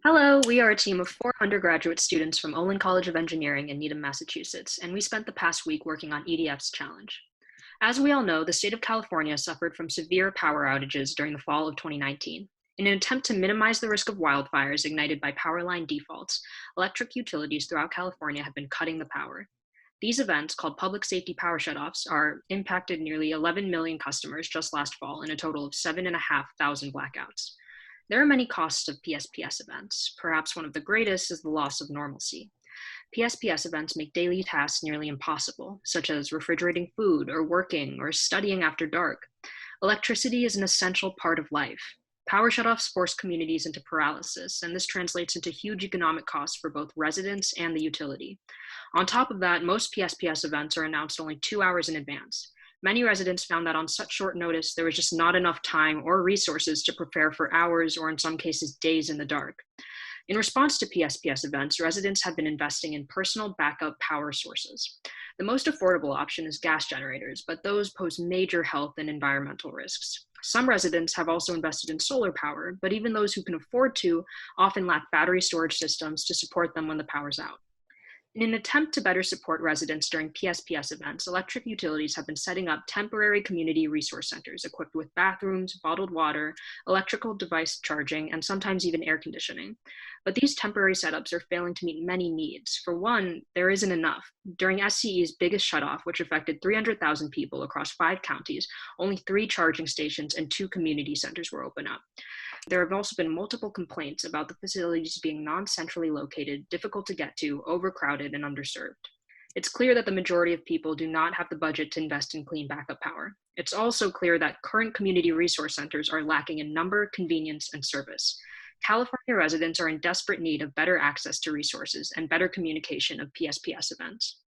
Hello, we are a team of 4 undergraduate students from Olin College of Engineering in Needham, Massachusetts, and we spent the past week working on EDF's challenge. As we all know, the state of California suffered from severe power outages during the fall of 2019. In an attempt to minimize the risk of wildfires ignited by power line defaults, electric utilities throughout California have been cutting the power. These events, called Public Safety Power Shutoffs, are impacted nearly 11 million customers just last fall in a total of 7,500 blackouts. There are many costs of PSPS events. Perhaps one of the greatest is the loss of normalcy. PSPS events make daily tasks nearly impossible, such as refrigerating food or working or studying after dark. Electricity is an essential part of life. Power shutoffs force communities into paralysis, and this translates into huge economic costs for both residents and the utility. On top of that, most PSPS events are announced only 2 hours in advance. Many residents found that on such short notice, there was just not enough time or resources to prepare for hours or in some cases days in the dark. In response to PSPS events, residents have been investing in personal backup power sources. The most affordable option is gas generators, but those pose major health and environmental risks. Some residents have also invested in solar power, but even those who can afford to often lack battery storage systems to support them when the power's out. In an attempt to better support residents during PSPS events, electric utilities have been setting up temporary community resource centers equipped with bathrooms, bottled water, electrical device charging, and sometimes even air conditioning. But these temporary setups are failing to meet many needs. For one, there isn't enough. During SCE's biggest shutoff, which affected 300,000 people across 5 counties, only 3 charging stations and 2 community centers were open up. There have also been multiple complaints about the facilities being non-centrally located, difficult to get to, overcrowded, and underserved. It's clear that the majority of people do not have the budget to invest in clean backup power. It's also clear that current community resource centers are lacking in number, convenience, and service. California residents are in desperate need of better access to resources and better communication of PSPS events.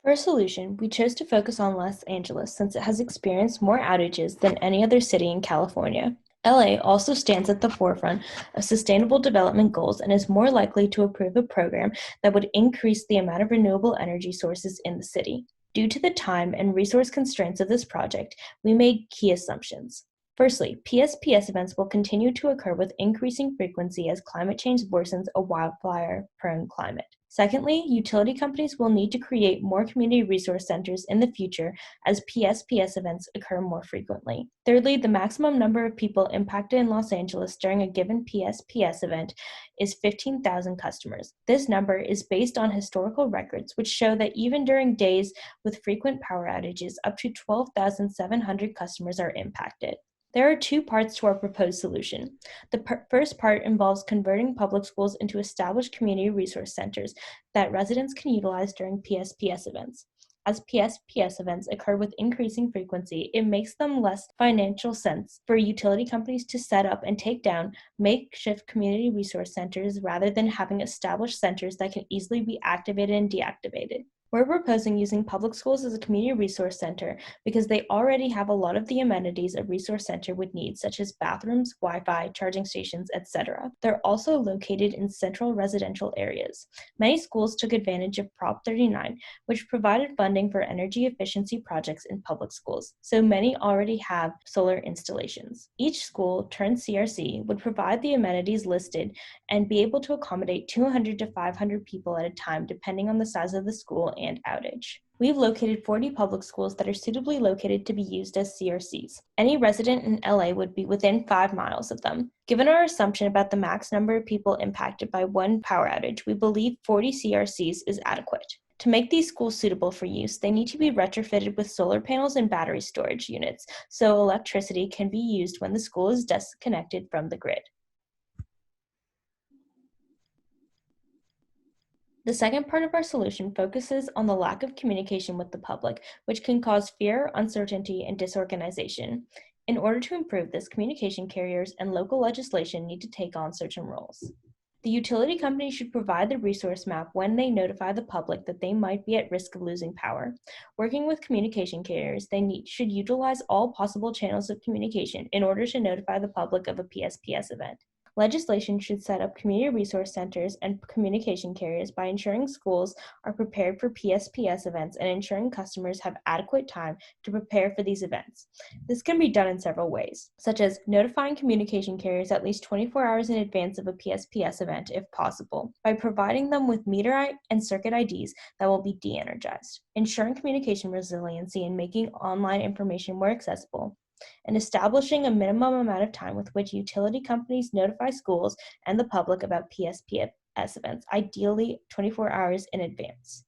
For a solution, we chose to focus on Los Angeles since it has experienced more outages than any other city in California. LA also stands at the forefront of sustainable development goals and is more likely to approve a program that would increase the amount of renewable energy sources in the city. Due to the time and resource constraints of this project, we made key assumptions. Firstly, PSPS events will continue to occur with increasing frequency as climate change worsens a wildfire-prone climate. Secondly, utility companies will need to create more community resource centers in the future as PSPS events occur more frequently. Thirdly, the maximum number of people impacted in Los Angeles during a given PSPS event is 15,000 customers. This number is based on historical records, which show that even during days with frequent power outages, up to 12,700 customers are impacted. There are 2 parts to our proposed solution. The first part involves converting public schools into established community resource centers that residents can utilize during PSPS events. As PSPS events occur with increasing frequency, it makes them less financial sense for utility companies to set up and take down makeshift community resource centers rather than having established centers that can easily be activated and deactivated. We're proposing using public schools as a community resource center because they already have a lot of the amenities a resource center would need, such as bathrooms, Wi-Fi, charging stations, etc. They're also located in central residential areas. Many schools took advantage of Prop 39, which provided funding for energy efficiency projects in public schools, so many already have solar installations. Each school turned CRC would provide the amenities listed and be able to accommodate 200 to 500 people at a time, depending on the size of the school and outage. We've located 40 public schools that are suitably located to be used as CRCs. Any resident in LA would be within 5 miles of them. Given our assumption about the max number of people impacted by one power outage, we believe 40 CRCs is adequate. To make these schools suitable for use, they need to be retrofitted with solar panels and battery storage units, so electricity can be used when the school is disconnected from the grid. The second part of our solution focuses on the lack of communication with the public, which can cause fear, uncertainty, and disorganization. In order to improve this, communication carriers and local legislation need to take on certain roles. The utility company should provide the resource map when they notify the public that they might be at risk of losing power. Working with communication carriers, they should utilize all possible channels of communication in order to notify the public of a PSPS event. Legislation should set up community resource centers and communication carriers by ensuring schools are prepared for PSPS events and ensuring customers have adequate time to prepare for these events. This can be done in several ways, such as notifying communication carriers at least 24 hours in advance of a PSPS event if possible, by providing them with meter and circuit IDs that will be de-energized, ensuring communication resiliency and making online information more accessible, and establishing a minimum amount of time with which utility companies notify schools and the public about PSPS events, ideally 24 hours in advance.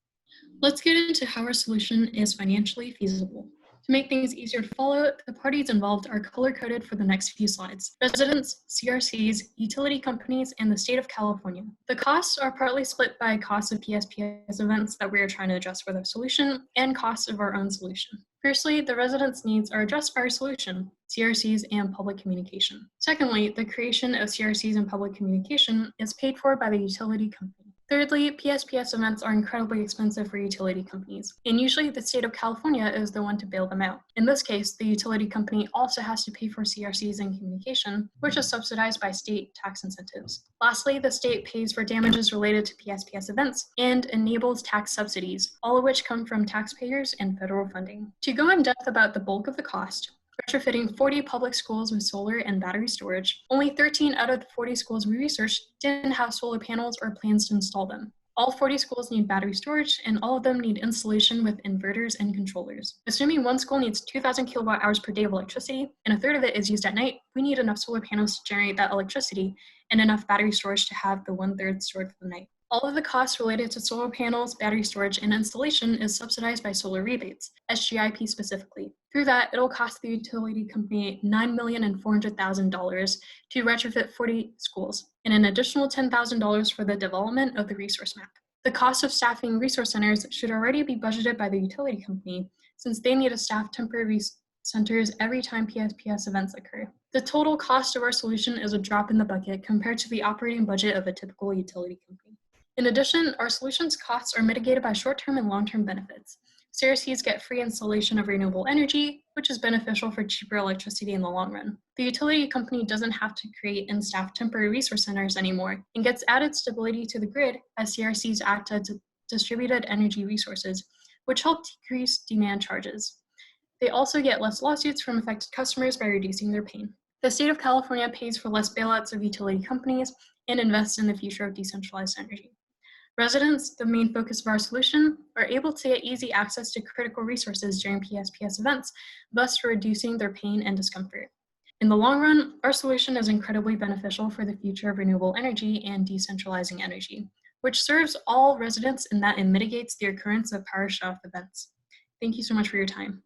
Let's get into how our solution is financially feasible. To make things easier to follow, the parties involved are color-coded for the next few slides: residents, CRCs, utility companies, and the state of California. The costs are partly split by costs of PSPS events that we are trying to address with our solution and costs of our own solution. Firstly, the residents' needs are addressed by our solution, CRCs and public communication. Secondly, the creation of CRCs and public communication is paid for by the utility company. Thirdly, PSPS events are incredibly expensive for utility companies, and usually the state of California is the one to bail them out. In this case, the utility company also has to pay for CRCs and communication, which is subsidized by state tax incentives. Lastly, the state pays for damages related to PSPS events and enables tax subsidies, all of which come from taxpayers and federal funding. To go in depth about the bulk of the cost, retrofitting 40 public schools with solar and battery storage, only 13 out of the 40 schools we researched didn't have solar panels or plans to install them. All 40 schools need battery storage, and all of them need installation with inverters and controllers. Assuming one school needs 2,000 kilowatt hours per day of electricity, and a third of it is used at night, we need enough solar panels to generate that electricity and enough battery storage to have the 1/3 stored for the night. All of the costs related to solar panels, battery storage, and installation is subsidized by solar rebates, SGIP specifically. Through that, it'll cost the utility company $9,400,000 to retrofit 40 schools, and an additional $10,000 for the development of the resource map. The cost of staffing resource centers should already be budgeted by the utility company, since they need to staff temporary centers every time PSPS events occur. The total cost of our solution is a drop in the bucket compared to the operating budget of a typical utility company. In addition, our solution's costs are mitigated by short-term and long-term benefits. CRCs get free installation of renewable energy, which is beneficial for cheaper electricity in the long run. The utility company doesn't have to create and staff temporary resource centers anymore and gets added stability to the grid as CRCs act as distributed energy resources, which help decrease demand charges. They also get less lawsuits from affected customers by reducing their pain. The state of California pays for less bailouts of utility companies and invests in the future of decentralized energy. Residents, the main focus of our solution, are able to get easy access to critical resources during PSPS events, thus reducing their pain and discomfort. In the long run, our solution is incredibly beneficial for the future of renewable energy and decentralizing energy, which serves all residents in that it mitigates the occurrence of power shutoff events. Thank you so much for your time.